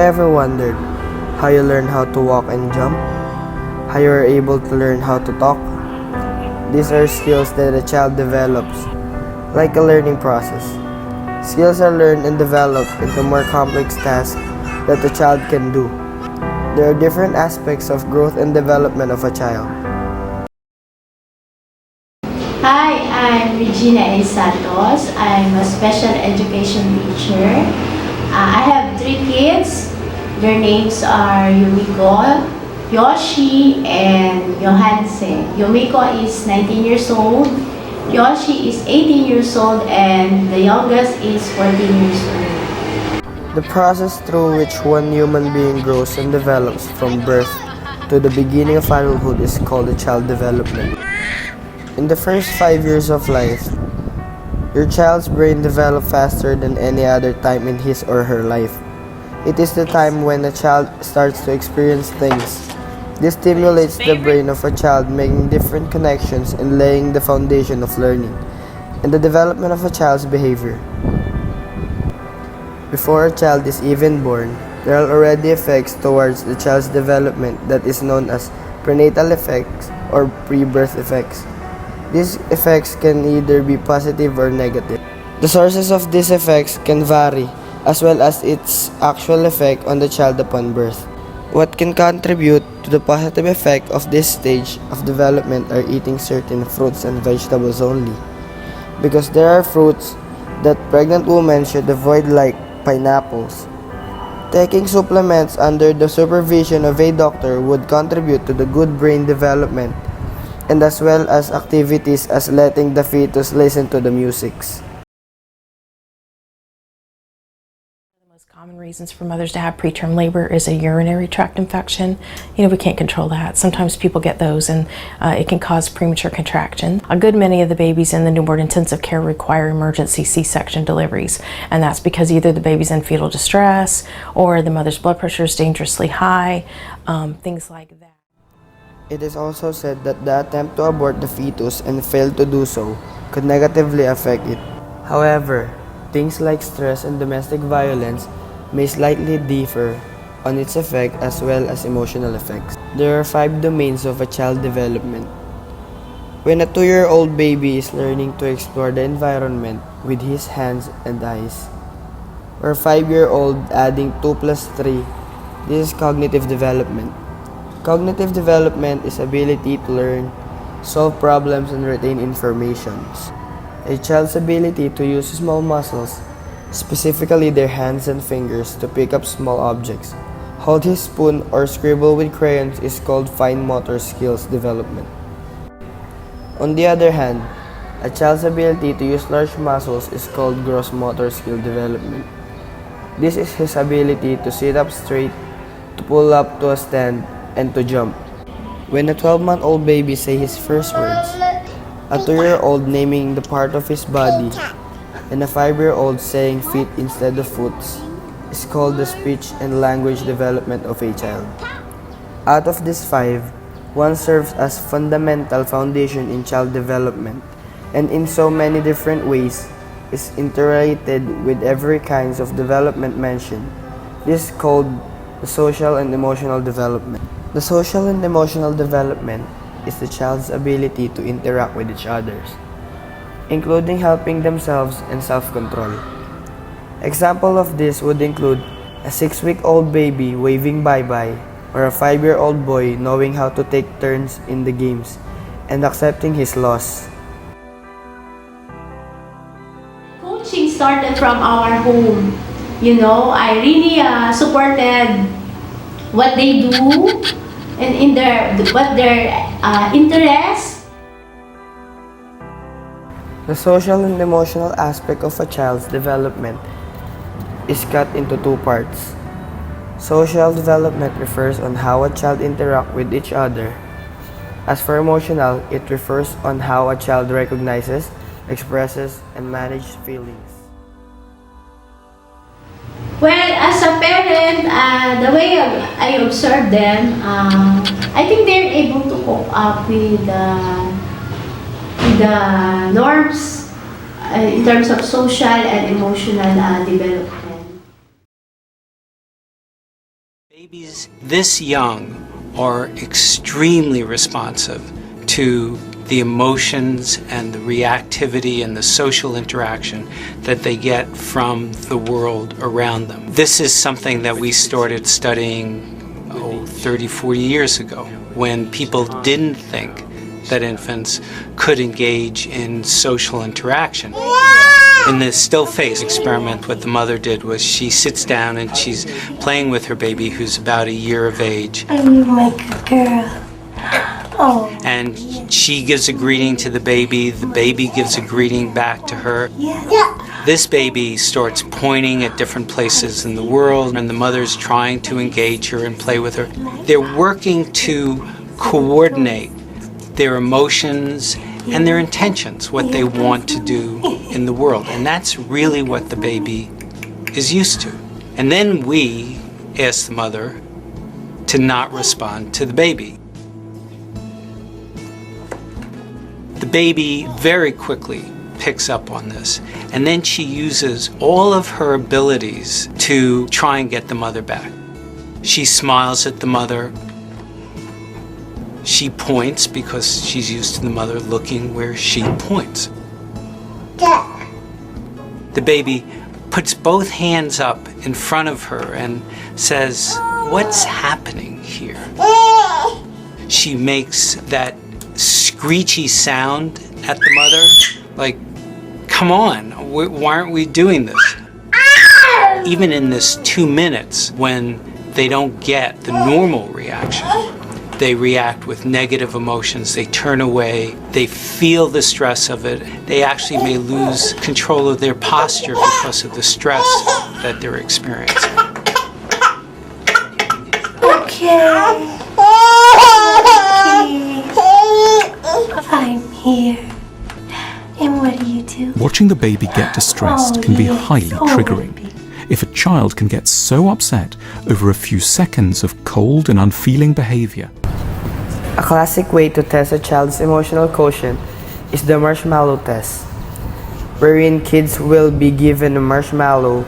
ever wondered how you learn how to walk and jump? How you are able to learn how to talk? These are skills that a child develops, like a learning process. Skills are learned and developed into more complex tasks that a child can do. There are different aspects of growth and development of a child. Hi, I'm Regina A. Santos. I'm a special education teacher. I have 3 kids. Their names are Yumiko, Yoshi, and Johanse. Yumiko is 19 years old, Yoshi is 18 years old, and the youngest is 14 years old. The process through which one human being grows and develops from birth to the beginning of adulthood is called a child development. In the first 5 years of life, your child's brain develops faster than any other time in his or her life. It is the time when a child starts to experience things. This stimulates the brain of a child, making different connections and laying the foundation of learning and the development of a child's behavior. Before a child is even born, there are already effects towards the child's development that is known as prenatal effects or pre-birth effects. These effects can either be positive or negative. The sources of these effects can vary, as well as its actual effect on the child upon birth. What can contribute to the positive effect of this stage of development are eating certain fruits and vegetables only, because there are fruits that pregnant women should avoid, like pineapples. Taking supplements under the supervision of a doctor would contribute to the good brain development, and as well as activities as letting the fetus listen to the musics. The most common reasons for mothers to have preterm labor is a urinary tract infection. We can't control that. Sometimes people get those, and it can cause premature contraction. A good many of the babies in the newborn intensive care require emergency C-section deliveries, and that's because either the baby's in fetal distress or the mother's blood pressure is dangerously high, things like that. It is also said that the attempt to abort the fetus and fail to do so could negatively affect it. However, things like stress and domestic violence may slightly differ on its effect as well as emotional effects. There are 5 domains of a child development. When a 2-year-old baby is learning to explore the environment with his hands and eyes, or a 5-year-old adding 2 plus 3, this is cognitive development. Cognitive development is ability to learn, solve problems, and retain information. A child's ability to use small muscles, specifically their hands and fingers, to pick up small objects, hold his spoon, or scribble with crayons is called fine motor skills development. On the other hand, a child's ability to use large muscles is called gross motor skill development. This is his ability to sit up straight, to pull up to a stand, and to jump. When a 12-month-old baby says his first words, a 2-year-old naming the part of his body, and a 5-year-old saying feet instead of foots is called the speech and language development of a child. Out of these 5, one serves as fundamental foundation in child development, and in so many different ways is interrelated with every kinds of development mentioned. This is called the social and emotional development. The social and emotional development is the child's ability to interact with each other, including helping themselves and self-control. Example of this would include a 6-week-old baby waving bye-bye, or a 5-year-old boy knowing how to take turns in the games and accepting his loss. Coaching started from our home. I really supported what they do and in their interests. The social and emotional aspect of a child's development is cut into 2 parts. Social development refers on how a child interacts with each other. As for emotional, it refers on how a child recognizes, expresses, and manages feelings. Well, as a parent, the way I observe them, I think they're able to cope up with the norms in terms of social and emotional development. Babies this young are extremely responsive to the emotions and the reactivity and the social interaction that they get from the world around them. This is something that we started studying 30, 40 years ago, when people didn't think that infants could engage in social interaction. In the still face experiment, what the mother did was she sits down and she's playing with her baby who's about a year of age. I'm my good girl. Oh. And she gives a greeting to the baby gives a greeting back to her. Yeah. This baby starts pointing at different places in the world, and the mother's trying to engage her and play with her. They're working to coordinate their emotions and their intentions, what they want to do in the world. And that's really what the baby is used to. And then we ask the mother to not respond to the baby. The baby very quickly picks up on this, and then she uses all of her abilities to try and get the mother back. She smiles at the mother. She points because she's used to the mother looking where she points. The baby puts both hands up in front of her and says, "What's happening here?" She makes that screechy sound at the mother, like, "Come on, why aren't we doing this?" Even in this 2 minutes, when they don't get the normal reaction, they react with negative emotions, they turn away, they feel the stress of it, they actually may lose control of their posture because of the stress that they're experiencing. Okay. I'm here. And what do you do? Watching the baby get distressed can be highly triggering. If a child can get so upset over a few seconds of cold and unfeeling behavior. A classic way to test a child's emotional quotient is the marshmallow test, wherein kids will be given a marshmallow,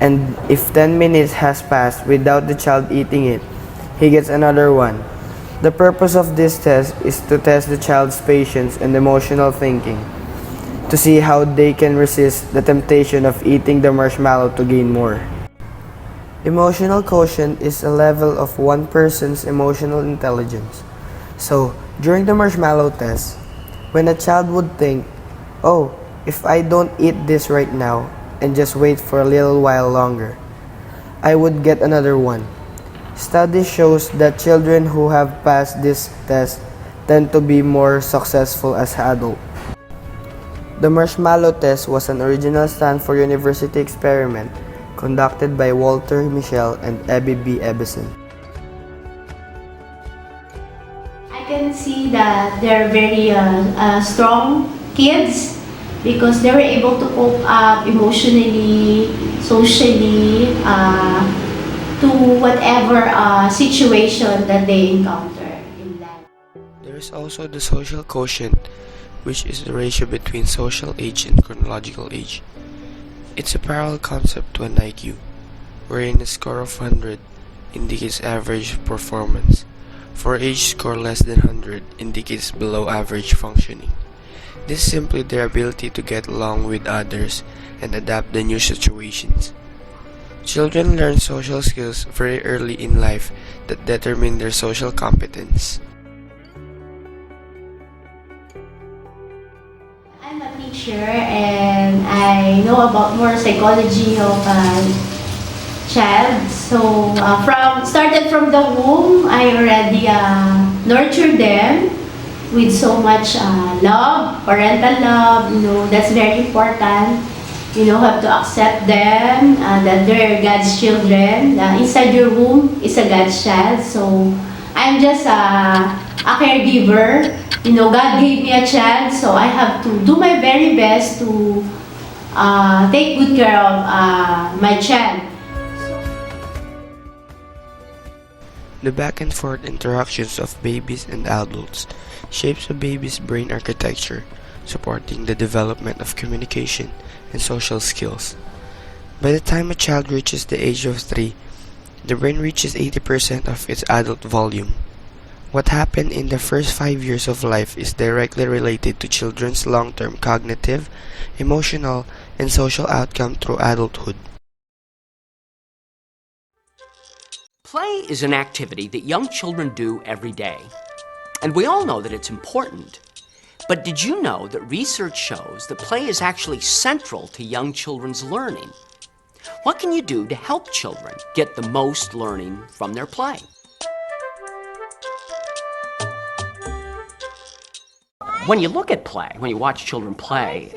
and if 10 minutes has passed without the child eating it, he gets another one. The purpose of this test is to test the child's patience and emotional thinking, to see how they can resist the temptation of eating the marshmallow to gain more. Emotional quotient is a level of one person's emotional intelligence. So, during the marshmallow test, when a child would think, "Oh, if I don't eat this right now and just wait for a little while longer, I would get another one." Study shows that children who have passed this test tend to be more successful as adults. The marshmallow test was an original Stanford University experiment conducted by Walter Mischel and Abby B. Ebbison. I can see that they're very strong kids because they were able to cope up emotionally, socially, to whatever situation that they encounter in life. There is also the social quotient, which is the ratio between social age and chronological age. It's a parallel concept to an IQ, wherein a score of 100 indicates average performance. For age score less than 100 indicates below average functioning. This is simply their ability to get along with others and adapt to new situations. Children learn social skills very early in life that determine their social competence. I'm a teacher and I know about more psychology of a child. So started from the womb, I already nurtured them with so much love, parental love. That's very important. Have to accept them, that they're God's children. Inside your womb is a God's child. So I'm just a caregiver. God gave me a child, so I have to do my very best to take good care of my child. The back and forth interactions of babies and adults shapes a baby's brain architecture, supporting the development of communication and social skills. By the time a child reaches the age of 3, the brain reaches 80% of its adult volume. What happened in the first 5 years of life is directly related to children's long-term cognitive, emotional, and social outcome through adulthood. Play is an activity that young children do every day. And we all know that it's important. But did you know that research shows that play is actually central to young children's learning? What can you do to help children get the most learning from their play? When you look at play, when you watch children play,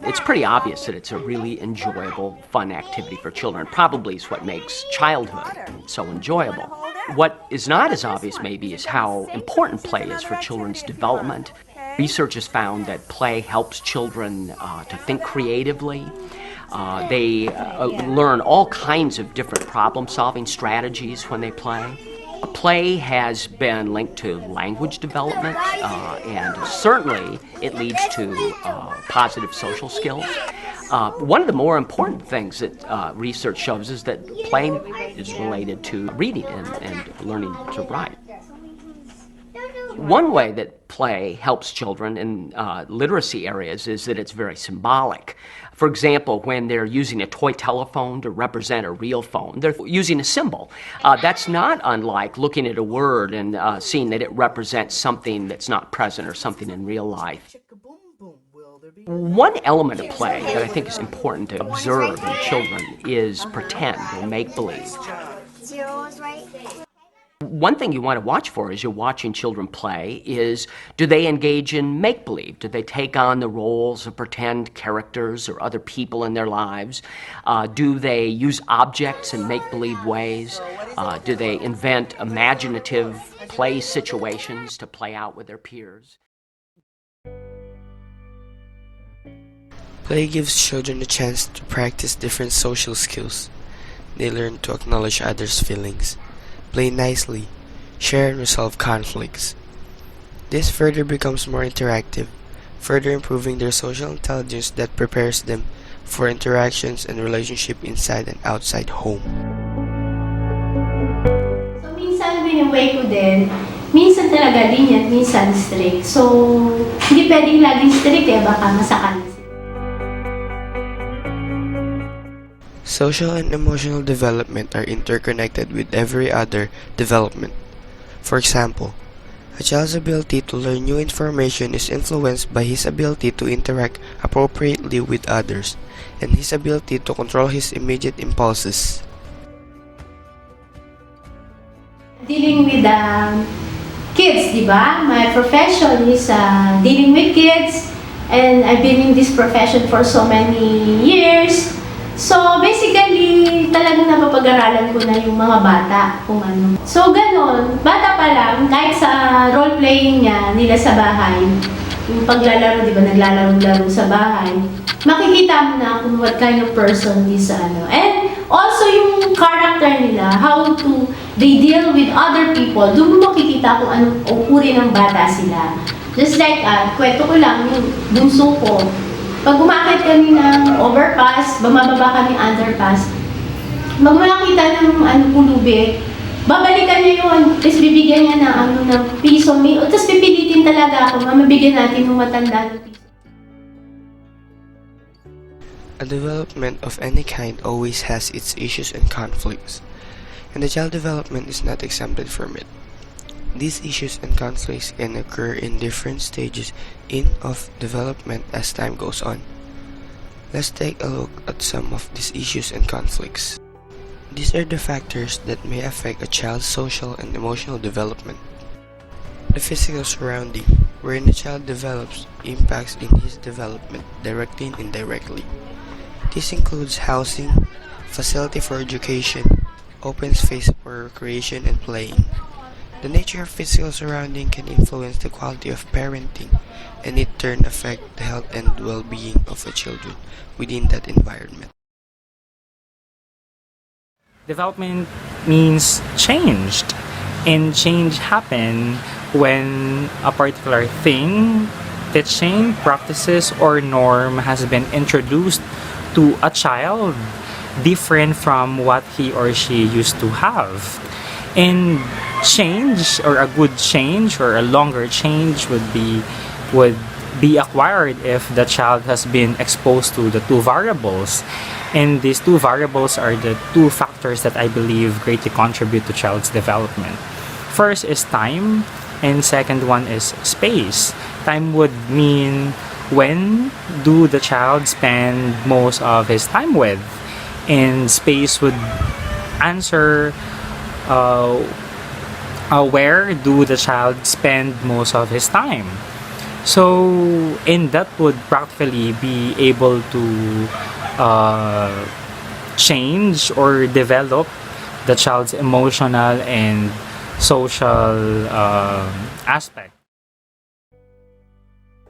it's pretty obvious that it's a really enjoyable, fun activity for children. Probably is what makes childhood so enjoyable. What is not as obvious, maybe, is how important play is for children's development. Research has found that play helps children to think creatively. They learn all kinds of different problem-solving strategies when they play. Play has been linked to language development, and certainly it leads to positive social skills. One of the more important things that research shows is that play is related to reading and learning to write. One way that play helps children in literacy areas is that it's very symbolic. For example, when they're using a toy telephone to represent a real phone, they're using a symbol. That's not unlike looking at a word and seeing that it represents something that's not present or something in real life. One element of play that I think is important to observe in children is pretend or make-believe. One thing you want to watch for as you're watching children play is, do they engage in make-believe? Do they take on the roles of pretend characters or other people in their lives? Do they use objects in make-believe ways? Do they invent imaginative play situations to play out with their peers? Play gives children a chance to practice different social skills. They learn to acknowledge others' feelings, play nicely, share and resolve conflicts. This further becomes more interactive, further improving their social intelligence that prepares them for interactions and relationship inside and outside home. So minsan wini-weigh ko din, minsan talaga lenient, minsan strict. So hindi pwedeng laging strict baka masakal na sila. Social and emotional development are interconnected with every other development. For example, a child's ability to learn new information is influenced by his ability to interact appropriately with others and his ability to control his immediate impulses. Dealing with kids, di ba? My profession is dealing with kids, and I've been in this profession for so many years. So, basically, talagang napapag-aralan ko na yung mga bata kung ano. So, ganon. Bata pa lang, kahit sa role-playing nila sa bahay, yung paglalaro, di ba, naglalaro-laro sa bahay, makikita mo na kung what kind of person is ano. And also, yung character nila, how to, they deal with other people, doon mo makikita kung anong uri ng bata sila. Just like, kwento ko lang, yung bunso ko, pag umakit kami ng overpass, bumababa kami underpass, pag makakita ng pulubi, babalikan niya yun, tapos bibigyan niya ng piso, tapos pipilitin talaga ako, mabigyan natin ng matanda ng piso. A development of any kind always has its issues and conflicts, and the child development is not exempted from it. These issues and conflicts can occur in different stages of development as time goes on. Let's take a look at some of these issues and conflicts. These are the factors that may affect a child's social and emotional development. The physical surrounding, wherein the child develops, impacts in his development directly and indirectly. This includes housing, facility for education, open space for recreation and playing. The nature of physical surrounding can influence the quality of parenting and in turn affect the health and well-being of the children within that environment. Development means changed, and change happens when a particular thing, teaching, practices, or norm has been introduced to a child, different from what he or she used to have. And change, or a good change or a longer change, would be acquired if the child has been exposed to the two variables. And these two variables are the two factors that I believe greatly contribute to child's development. First is time, and second one is space. Time would mean when do the child spend most of his time with, and space would answer where do the child spend most of his time. So, and that would practically be able to change or develop the child's emotional and social aspect.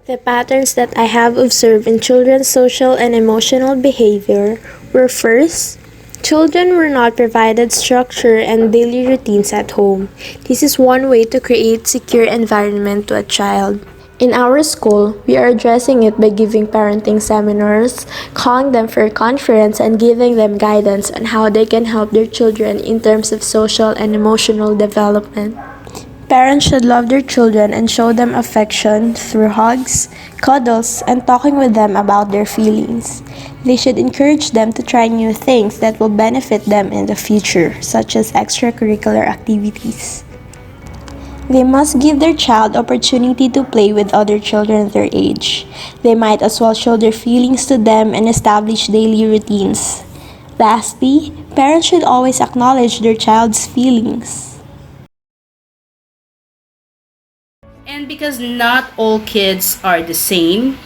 The patterns that I have observed in children's social and emotional behavior were: first, children were not provided structure and daily routines at home. This is one way to create secure environment to a child. In our school, we are addressing it by giving parenting seminars, calling them for a conference, and giving them guidance on how they can help their children in terms of social and emotional development. Parents should love their children and show them affection through hugs, cuddles, and talking with them about their feelings. They should encourage them to try new things that will benefit them in the future, such as extracurricular activities. They must give their child opportunity to play with other children their age. They might as well show their feelings to them and establish daily routines. Lastly, parents should always acknowledge their child's feelings. And because not all kids are the same,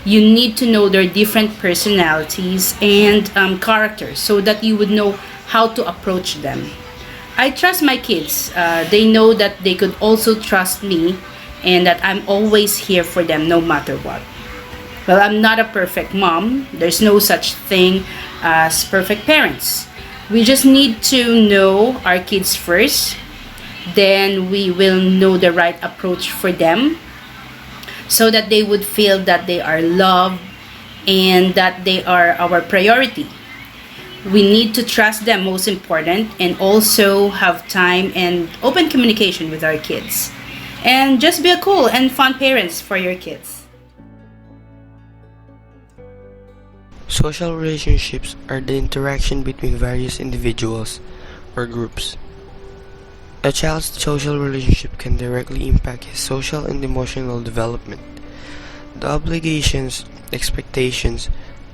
you need to know their different personalities and characters so that you would know how to approach them. I trust my kids. They know that they could also trust me and that I'm always here for them no matter what. Well, I'm not a perfect mom. There's no such thing as perfect parents. We just need to know our kids first. Then we will know the right approach for them so that they would feel that they are loved and that they are our priority. We need to trust them, most important, and also have time and open communication with our kids. And just be a cool and fun parents for your kids. Social relationships are the interaction between various individuals or groups. A child's social relationship can directly impact his social and emotional development. The obligations, expectations,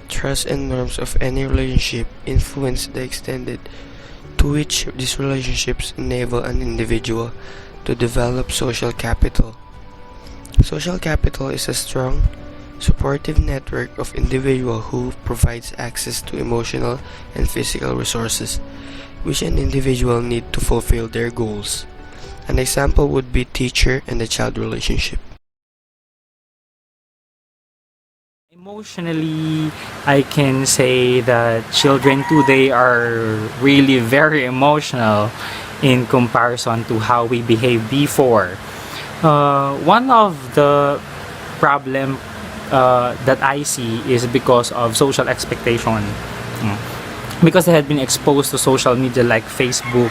trust, and norms of any relationship influence the extent to which these relationships enable an individual to develop social capital. Social capital is a strong, supportive network of individuals who provides access to emotional and physical resources which an individual need to fulfill their goals. An example would be teacher and the child relationship. Emotionally, I can say that children today are really very emotional in comparison to how we behaved before. One of the problem that I see is because of social expectation. Because they had been exposed to social media like Facebook,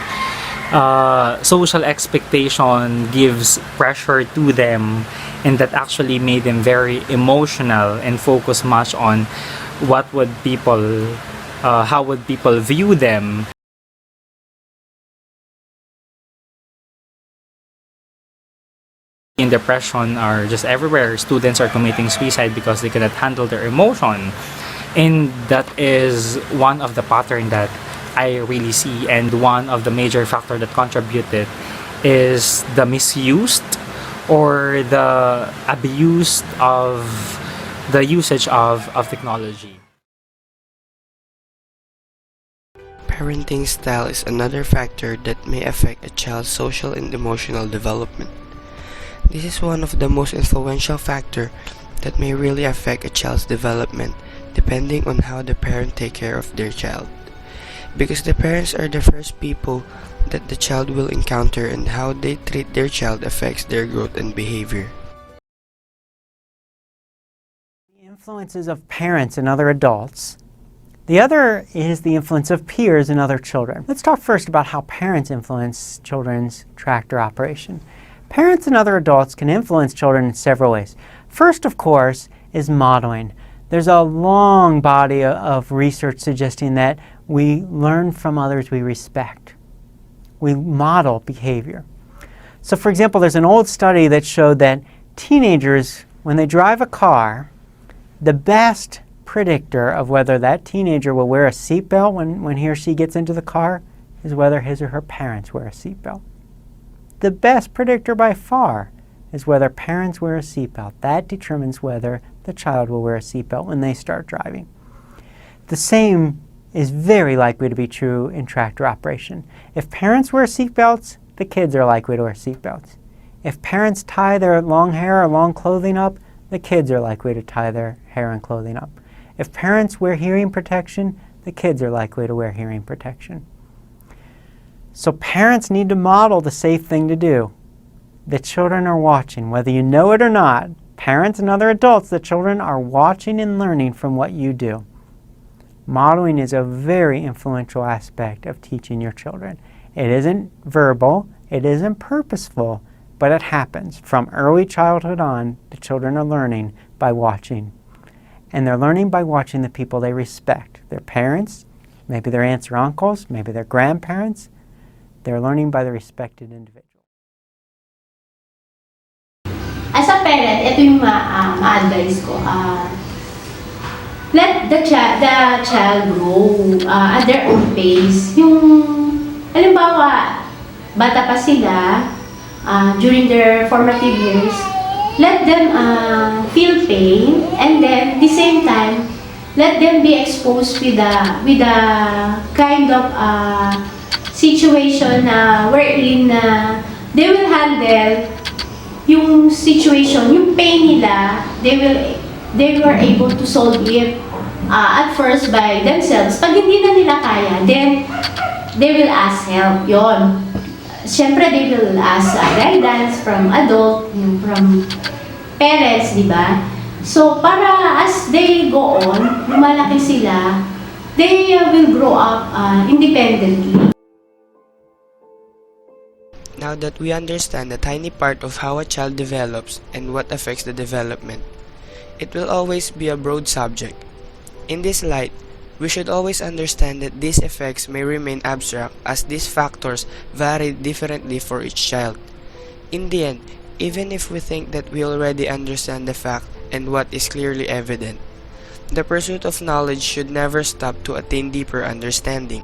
social expectation gives pressure to them, and that actually made them very emotional and focus much on what would people, how would people view them. And depression are just everywhere. Students are committing suicide because they cannot handle their emotion. And that is one of the pattern that I really see, and one of the major factor that contributed is the misuse or the abuse of the usage of technology. Parenting style is another factor that may affect a child's social and emotional development. This is one of the most influential factors that may really affect a child's development, depending on how the parent take care of their child. Because the parents are the first people that the child will encounter, and how they treat their child affects their growth and behavior. The influences of parents and other adults The other is the influence of peers and other children. Let's talk first about how parents influence children's tractor operation. Parents and other adults can influence children in several ways. First, of course, is modeling. There's a long body of research suggesting that we learn from others we respect. We model behavior. So, for example, there's an old study that showed that teenagers, when they drive a car, the best predictor of whether that teenager will wear a seatbelt when he or she gets into the car is whether his or her parents wear a seatbelt. The best predictor by far is whether parents wear a seatbelt. That determines whether the child will wear a seatbelt when they start driving. The same is very likely to be true in tractor operation. If parents wear seatbelts, the kids are likely to wear seatbelts. If parents tie their long hair or long clothing up, the kids are likely to tie their hair and clothing up. If parents wear hearing protection, the kids are likely to wear hearing protection. So parents need to model the safe thing to do. The children are watching, whether you know it or not. Parents and other adults, the children are watching and learning from what you do. Modeling is a very influential aspect of teaching your children. It isn't verbal, it isn't purposeful, but it happens. From early childhood on, the children are learning by watching. And they're learning by watching the people they respect. Their parents, maybe their aunts or uncles, maybe their grandparents. They're learning by the respected individual. As a parent, ito yung ma-advise ko. Let the child grow at their own pace. Yung, halimbawa, bata pa sila, during their formative years, let them feel pain, and then at the same time, let them be exposed with a kind of situation wherein they will handle yung situation, yung pain nila, they were able to solve it at first by themselves. Pag hindi na nila kaya, then they will ask help. Yon. Siyempre, they will ask guidance from adult, from parents, di ba? So, para as they go on, lumalaki sila, they will grow up independently. Now that we understand a tiny part of how a child develops and what affects the development, it will always be a broad subject. In this light, we should always understand that these effects may remain abstract as these factors vary differently for each child. In the end, even if we think that we already understand the fact and what is clearly evident, the pursuit of knowledge should never stop to attain deeper understanding.